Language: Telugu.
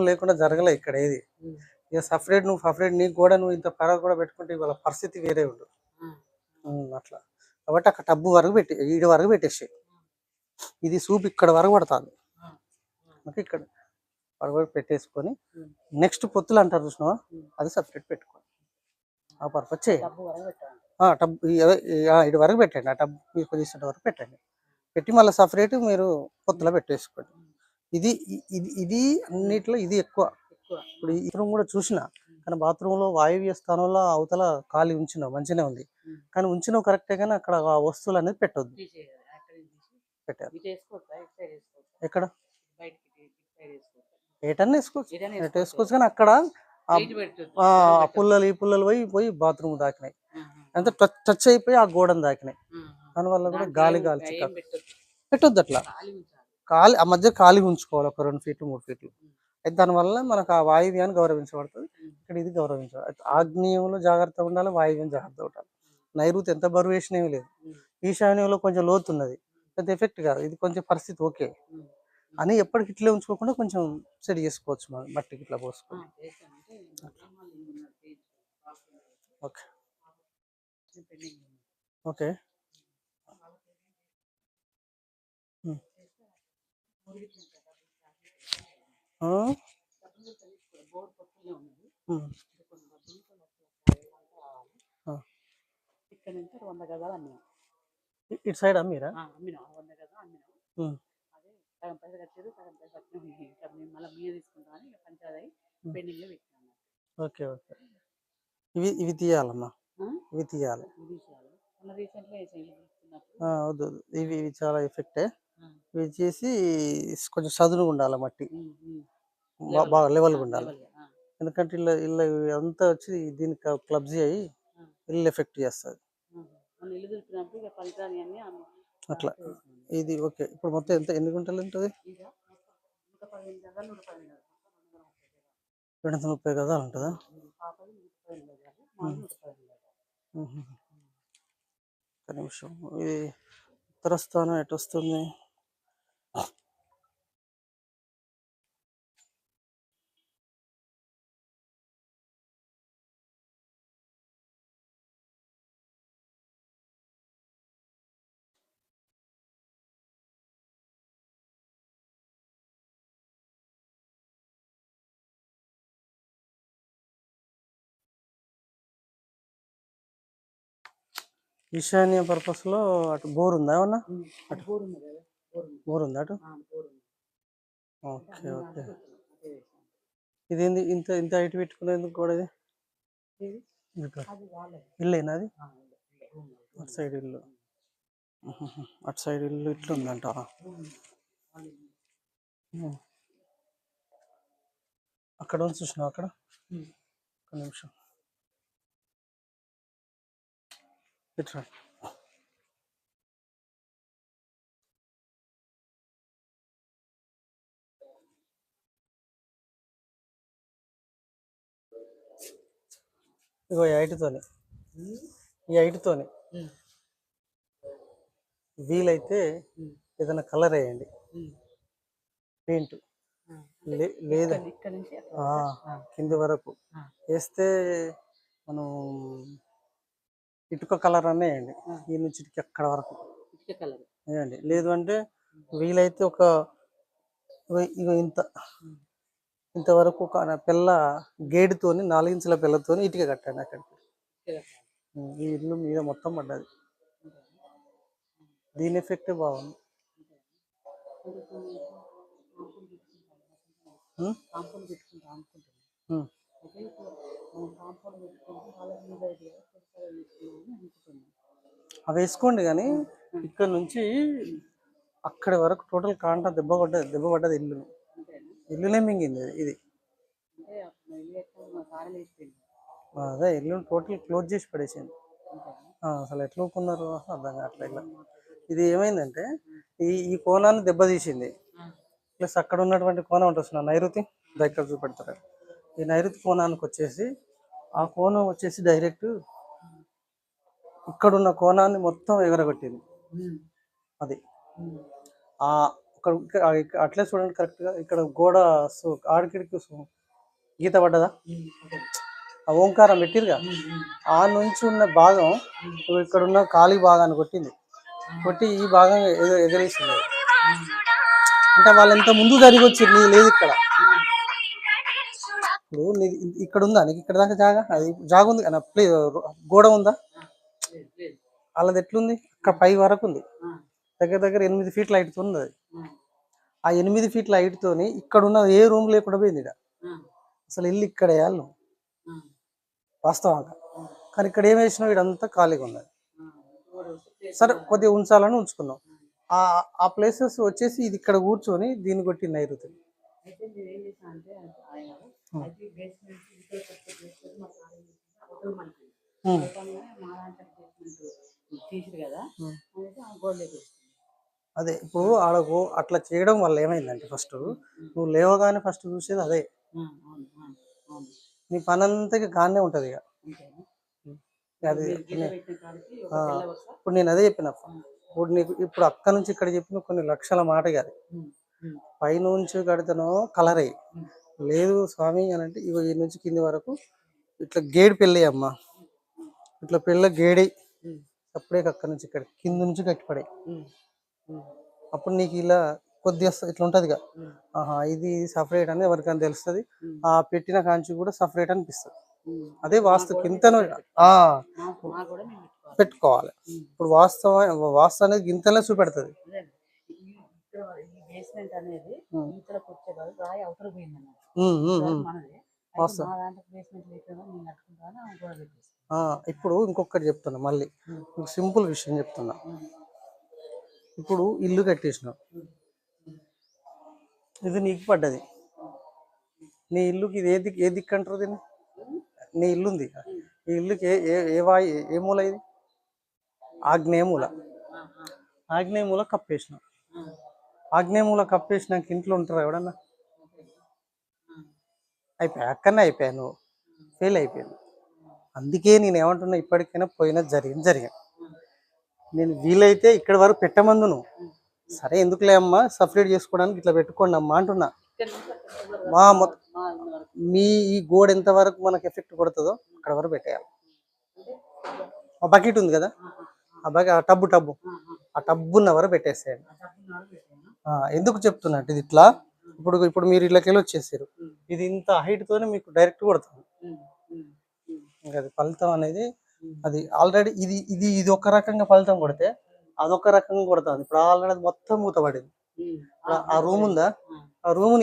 లేకుండా జరగలే ఇక్కడ ఏది. ఇక సపరేట్ నీకు కూడా నువ్వు ఇంత పరద కూడా పెట్టుకుంటే ఇవాళ పరిస్థితి వేరే ఉండు. అట్లా కాబట్టి అక్కడ టబ్బు వరకు పెట్టి ఈడి వరకు పెట్టేసి ఇది సూప్ ఇక్కడ వరకు పడుతుంది. ఓకే, ఇక్కడ వరకు పెట్టేసుకొని నెక్స్ట్ పొత్తులు అంటారు చూసినావా, అది సపరేట్ పెట్టుకోండి. ఆ పర్పస్ చేయండి. టబ్బు ఇటు వరకు పెట్టండి. ఆ టబ్బు మీకు తీసిన వరకు పెట్టండి. పెట్టి మళ్ళీ సపరేట్ మీరు పొత్తులో పెట్టేసుకోండి. ఇది ఇది ఇది అన్నిట్లో ఇది ఎక్కువ. ఇప్పుడు ఈ రూమ్ కూడా చూసిన, కానీ బాత్రూంలో వాయువ్య స్థానంలో అవతల ఖాళీ ఉంచినావు, మంచిగానే ఉంది. కానీ ఉంచినావు కరెక్టే, కానీ అక్కడ ఆ వస్తువులు అనేది పెట్టొద్దు. పెట్టారు ఎక్కడ ఏటన్నా వేసుకోవచ్చు, ఎటు వేసుకోవచ్చు, కానీ అక్కడ పుల్లలు ఈ పుల్లలు పోయి బాత్రూమ్ దాకినాయి, అంత టచ్ అయిపోయి ఆ గోడను దాకినాయి. దానివల్ల కూడా గాలి పెట్టొద్దు. అట్లా ఆ మధ్య ఖాళీ ఉంచుకోవాలి, ఒక 2 ఫీట్లు 3 ఫీట్లు. అయితే దానివల్ల మనకు ఆ వాయువ్యాన్ని గౌరవించబడుతుంది. ఇక్కడ ఇది గౌరవించబడుతుంది. ఆగ్నేయంలో జాగ్రత్తగా ఉండాలి, వాయువ్యం జాగ్రత్తగా ఉండాలి. నైరుతి ఎంత బరువు వేసినవి లేదు. ఈశాన్యంలో కొంచెం లోతు ఉన్నది, పెద్ద ఎఫెక్ట్ కాదు. ఇది కొంచెం పరిస్థితి ఓకే అని ఎప్పటికి ఇట్లే ఉంచుకోకుండా కొంచెం సెట్ చేసుకోవచ్చు. మనం మట్టికి ఇట్లా పోసుకోవాలి. ఓకే ఓకే ఇటు సైడ్ అమ్మీరా? ఓకే ఓకే, ఇవి తీయాలమ్మా, ఇవి తీయాలి. వద్దు, ఇవి చాలా ఎఫెక్టే. ఇవి చేసి కొంచెం చదునుగా ఉండాలి, మట్టి బాగా లెవెల్గా ఉండాలి. ఎందుకంటే ఇల్లు అంతా వచ్చి దీనికి క్లబ్జీ అయ్యి ఇల్లు ఎఫెక్ట్ చేస్తుంది అట్లా. ఇది ఓకే. ఇప్పుడు మొత్తం ఎన్ని గుంటలు ఉంటుంది? 230 గజాలు ఉంటుందా? ఒక నిమిషం. ఇది ఉత్తర స్థానం ఎటు వస్తుంది? ఈశాన్య పర్పస్ లో అటు బోర్ ఉందా ఏమన్నా? బోర్ ఉందా అటు? Okay okay. ఇదేంది ఇంత ఇంత హైట్ పెట్టుకునేందుకు కూడా? ఇది ఇల్లేనా అది? అటు సైడ్ ఇల్లు, అటు సైడ్ ఇల్లు ఇట్లుందంట. అక్కడ ఉంది చూసినావు అక్కడ? ఒక నిమిషం ఇట్లా. ఇగో ఈ హైట్తోని వీలైతే ఏదైనా కలర్ వేయండి, పెయింట్ లేదా కింది వరకు వేస్తే మనం ఇటుక కలర్ అనే వేయండి. ఈ నుంచి ఇటుక అక్కడ వరకు వేయండి. లేదు అంటే వీలైతే ఒక ఇంతవరకు ఒక పిల్ల గేడుతోని 4 ఇంచుల పిల్లతోని ఇటుక కట్టండి అక్కడికి. ఈ ఇల్లు మీద మొత్తం పడ్డది. దీని ఎఫెక్ట్ బాగుంది. అవి వేసుకోండి, కానీ ఇక్కడ నుంచి అక్కడి వరకు టోటల్ కాంట దెబ్బ పడ్డది ఇల్లునే మింగింది ఇది. అదే ఇల్లు టోటల్ క్లోజ్ చేసి పడేసింది. అసలు ఎట్లా ఊరుకున్నారు అర్థం కావట్లేదు. ఇది ఏమైందంటే ఈ కోణాన్ని దెబ్బతీసింది. ప్లస్ అక్కడ ఉన్నటువంటి కోణం ఉంటుంది నైరుతి, దగ్గర చూపెడతారు. ఈ నైరుతి కోణానికి వచ్చేసి ఆ కోణం వచ్చేసి డైరెక్ట్ ఇక్కడున్న కోణాన్ని మొత్తం ఎగరగొట్టింది. అది ఒక అట్లే చూడండి కరెక్ట్ గా ఇక్కడ గోడ ఆడికిడికి గీత పడ్డదా, ఆ ఓంకారం పెట్టిరుగా, ఆ నుంచి ఉన్న భాగం ఇక్కడ ఉన్న ఖాళీ భాగాన్ని కొట్టింది, కొట్టి ఈ భాగం ఎగరేసింది. అంటే వాళ్ళు ఎంత ముందు జరిగి వచ్చి నీ లేదు ఇక్కడ. ఇప్పుడు ఇక్కడ ఉందా నీకు ఇక్కడ దాకా జాగా, అది జాగా ఉంది కదా, గోడ ఉందా, వాళ్ళది ఎట్లుంది అక్కడ పై వరకు ఉంది, దగ్గర దగ్గర 8 ఫీట్ల హైట్ ఉంది అది. ఆ 8 ఫీట్ల హైట్ తోని ఇక్కడ ఉన్న ఏ రూమ్ లేకుండా పోయింది ఇక్కడ. అసలు ఇల్లు ఇక్కడ వేయాలి వాస్తవంగా, కానీ ఇక్కడ ఏం వేసినావు, ఇదంతా ఖాళీగా ఉన్నది. సరే కొద్దిగా ఉంచాలని ఉంచుకున్నాం. ఆ ప్లేసెస్ వచ్చేసి ఇది ఇక్కడ కూర్చొని దీన్ని కొట్టి నైరుతి. అదే ఇప్పుడు ఆడకు అట్లా చేయడం వల్ల ఏమైందంటే, ఫస్ట్ నువ్వు లేవగానే ఫస్ట్ చూసేది అదే, నీ పని అంతా గానే ఉంటది ఇక. అది ఇప్పుడు నేను అదే చెప్పిన, ఇప్పుడు నీకు ఇప్పుడు అక్క నుంచి ఇక్కడ చెప్పిన కొన్ని లక్షల మాట కాదు, పైనుంచి కడితేనో కలర్ అయ్యి లేదు స్వామి అని అంటే, ఇగో ఈ నుంచి కింది వరకు ఇట్లా గేడి పెళ్ళి అమ్మ, ఇట్లా పెళ్ళ గేడి అప్పుడే అక్కడ నుంచి ఇక్కడ కింద నుంచి కట్టిపడే, అప్పుడు నీకు ఇలా కొద్దిగా ఇట్లా ఉంటది. ఆహా ఇది సపరేట్ అని ఎవరికైనా తెలుస్తుంది, ఆ పెట్టిన కాంచి కూడా సపరేట్ అనిపిస్తుంది. అదే వాస్తు గింతను పెట్టుకోవాలి. ఇప్పుడు వాస్తు అనేది గింతలే చూపెడుతుంది. ఇప్పుడు ఇంకొకటి చెప్తున్నా, మళ్ళీ సింపుల్ విషయం చెప్తున్నా. ఇప్పుడు ఇల్లు కట్టేసినావు, ఇది నీకు పడ్డది, నీ ఇల్లుకి ఇది ఏ దిక్కు అంటారు దీన్ని, నీ ఇల్లు ఉంది, ఈ ఇల్లుకి ఏ మూల, ఇది ఆగ్నేయమూల. ఆగ్నేయమూల కప్పేసినావు, ఆగ్నేయమూల కప్పేసినాక ఇంట్లో ఉంటారు ఎవడన్నా, అయిపోయా అక్కడనే అయిపోయా, నువ్వు ఫెయిల్ అయిపోయాను. అందుకే నేను ఏమంటున్నా, ఇప్పటికైనా పోయినా జరిగింది. నేను వీలైతే ఇక్కడి వరకు పెట్టమందు, నువ్వు సరే ఎందుకులే అమ్మా సపరేట్ చేసుకోవడానికి ఇట్లా పెట్టుకోండి అమ్మా అంటున్నా. మీ ఈ గోడ ఎంత వరకు మనకు ఎఫెక్ట్ కొడుతుందో అక్కడ వరకు పెట్టేయాలి. ఆ బకెట్ ఉంది కదా, ఆ టబ్బు ఆ టబ్బున్న వరకు పెట్టేసేయండి. ఎందుకు చెప్తున్నా అంటే, ఇది ఇట్లా ఇప్పుడు మీరు ఇట్లకెళ్ళి వచ్చేసారు, ఇది ఇంత హైట్ తోనే మీకు డైరెక్ట్ కొడుతుంది. ఇంకా అది ఫలితం అనేది అది ఆల్రెడీ ఇది ఒక రకంగా ఫలితం కొడితే అదొక రకంగా కొడుతుంది. ఇప్పుడు ఆల్రెడీ మొత్తం మూతపడింది. ఆ రూమ్ ఉందా, ఆ రూమ్